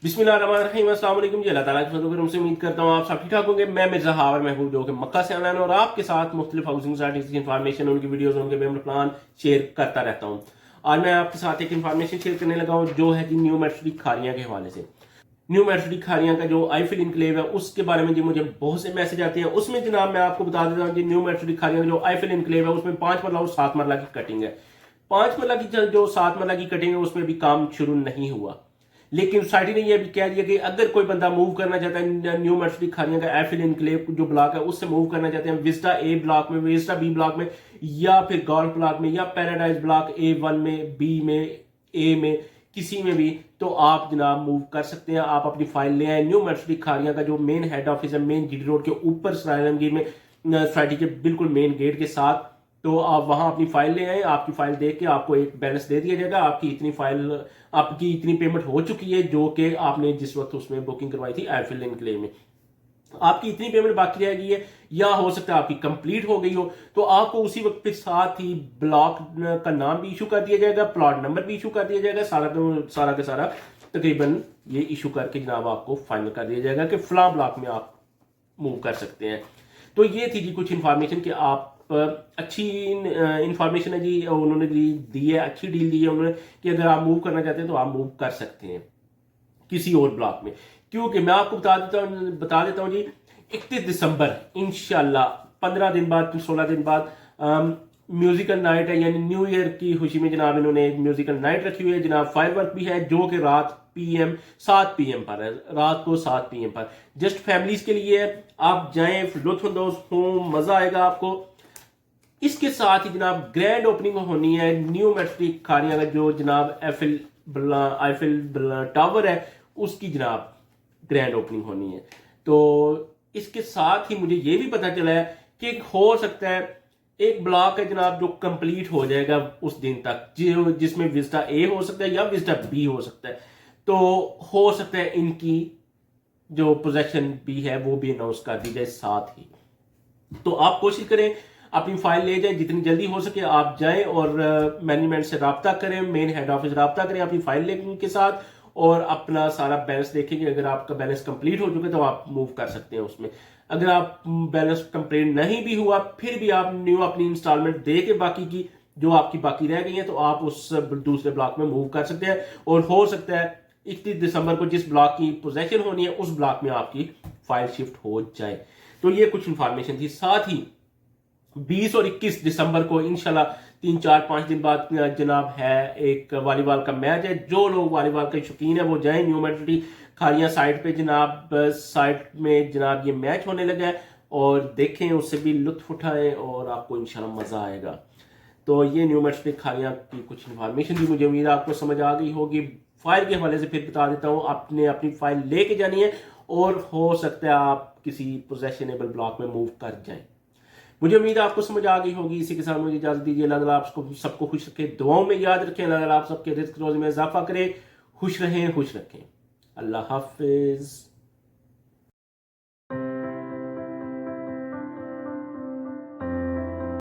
बिस्मिल्लाहिर्रहमानिर्रहीम, अस्सलाम वालेकुम जी। अल्लाह ताला की फज़ल से उम्मीद करता हूँ आप सब ठीक ठाक होंगे। मैं मिर्ज़ा हावर महबूब जो कि मक्का से आना और आपके साथ मुख्तलिफ हाउसिंग सोसाइटीज़ की इन्फॉर्मेशन, उनकी वीडियोज़, उनके पेमेंट प्लान शेयर करता रहता हूँ। आज मैं आपके साथ एक इन्फॉर्मेशन शेयर करने लगा हूँ जो है कि न्यू मेट्रो खारियाँ के हवाले से। न्यू मेट्रो खारियाँ का जो आईफिल इनक्लेव है उसके बारे में जी मुझे बहुत से मैसेज आते हैं। उसमें जनाब मैं आपको बता देता हूँ कि न्यू मेट्रो खारियाँ का जो आईफिल इनक्लेव है उसमें 5 मरला और 7 मरला की कटिंग है। 5 मरला की जो 7 मरला की कटिंग है उसमें भी काम शुरू नहीं हुआ, लेकिन सोसाइटी ने यह भी कह दिया कि अगर कोई बंदा मूव करना चाहता है न्यू मर्सिडी खारियां का एफिल इनक्लेव जो ब्लॉक है उससे मूव करना चाहते हैं विस्टा ए ब्लॉक में, विस्टा बी ब्लॉक में, या फिर गोल्फ ब्लॉक में, या पैराडाइज ब्लॉक A1 में, बी में, ए में, किसी में भी, तो आप जनाब मूव कर सकते हैं। आप अपनी फाइल ले आए। न्यू मर्सिडी खारियां का जो मेन हेड ऑफिस है मेन जीडी रोड के ऊपर सरायरंगीर में, सोसाइटी के बिल्कुल मेन गेट के साथ। तो आप वहां अपनी फाइल ले आए। आपकी फाइल देख के आपको एक बैलेंस दे दिया जाएगा। आपकी इतनी पेमेंट हो चुकी है जो कि आपने जिस वक्त उसमें बुकिंग करवाई थी एयरफील्ड इनक्लेव में, आपकी इतनी पेमेंट बाकी रह गई है, या हो सकता है आपकी कंप्लीट हो गई हो, तो आपको उसी वक्त के साथ ही ब्लॉक का नाम भी इशू कर दिया जाएगा, प्लॉट नंबर भी इशू कर दिया जाएगा, सारा का सारा तकरीबन ये इशू करके जनाब आपको फाइनल कर दिया जाएगा कि फला ब्लॉक में आप मूव कर सकते हैं। तो ये थी जी कुछ इन्फॉर्मेशन कि आप अच्छी इंफॉर्मेशन है जी उन्होंने दी है, अच्छी डील दी है उन्होंने कि अगर आप मूव करना चाहते हैं तो आप मूव कर सकते हैं किसी और ब्लॉक में। क्योंकि मैं आपको बता देता हूँ जी, 31 दिसंबर इंशाल्लाह 15 दिन बाद 16 दिन बाद म्यूजिकल नाइट है, यानी न्यू ईयर की खुशी में जनाब इन्होंने एक म्यूजिकल नाइट रखी हुई है। जनाब फायरवर्क भी है जो कि रात PM 7 PM पर है, रात को 7 PM पर जस्ट फैमिलीज के लिए है। आप जाएं, लुत्फानंदोज हो, मजा आएगा आपको। इसके साथ ही जनाब ग्रैंड ओपनिंग होनी है न्यू मेट्रो खारियां का जो जनाब आईफिल टावर है उसकी जनाब ग्रैंड ओपनिंग होनी है। तो इसके साथ ही मुझे ये भी पता चला है कि हो सकता है एक ब्लॉक है जनाब जो कंप्लीट हो जाएगा उस दिन तक, जिसमें विस्टा ए हो सकता है या विस्टा बी हो सकता है। तो हो सकता है इनकी जो पोजेशन भी है वो भी अनाउंस कर दी जाए साथ ही। तो आप कोशिश करें अपनी फाइल ले जाएं, जितनी जल्दी हो सके आप जाएं और मैनेजमेंट से रब्ता करें, मेन हेड ऑफिस रब्ता करें अपनी फाइल लेने के साथ और अपना सारा बैलेंस देखेंगे। अगर आपका बैलेंस कंप्लीट हो चुका तो आप मूव कर सकते हैं उसमें। अगर आप बैलेंस कंप्लीट नहीं भी हुआ फिर भी आप न्यू अपनी इंस्टॉलमेंट दे के बाकी की जो आपकी बाकी रह गई है तो आप उस दूसरे ब्लॉक में मूव कर सकते हैं। और हो सकता है 31 दिसंबर को जिस ब्लॉक की पोजेशन होनी है उस ब्लॉक में आपकी फाइल शिफ्ट हो जाए। तो ये कुछ इंफॉर्मेशन थी। साथ ही 20 और 21 दिसंबर को इंशाल्लाह 3 4 5 दिन बाद जनाब है एक वॉलीबॉल का मैच है। जो लोग वॉलीबॉल के शौकीन है वो जाएं न्यू मेट्रो खारियां साइड पे। जनाब साइड में जनाब ये मैच होने लगा है और देखें, उससे भी लुत्फ उठाएं और आपको इंशाल्लाह मजा आएगा। तो ये न्यू मेट्रो खारियां की कुछ इन्फॉर्मेशन थी। मुझे उम्मीद है आपको समझ आ गई होगी। फाइल के हवाले से फिर बता देता हूँ, आपने अपनी फाइल लेके जानी है और हो सकता है आप किसी पोजेशनेबल ब्लॉक में मूव कर जाएं। मुझे उम्मीद है आपको समझ आ गई होगी। इसी के साथ मुझे इजाजत दीजिए। अल्लाह ताला आपको सबको खुश रखे, दुआओं में याद रखें। अल्लाह ताला आप सबके रिज़्क़ रोज़ी में इजाफा करे, खुश रहें, खुश रखें। अल्लाह हाफिज।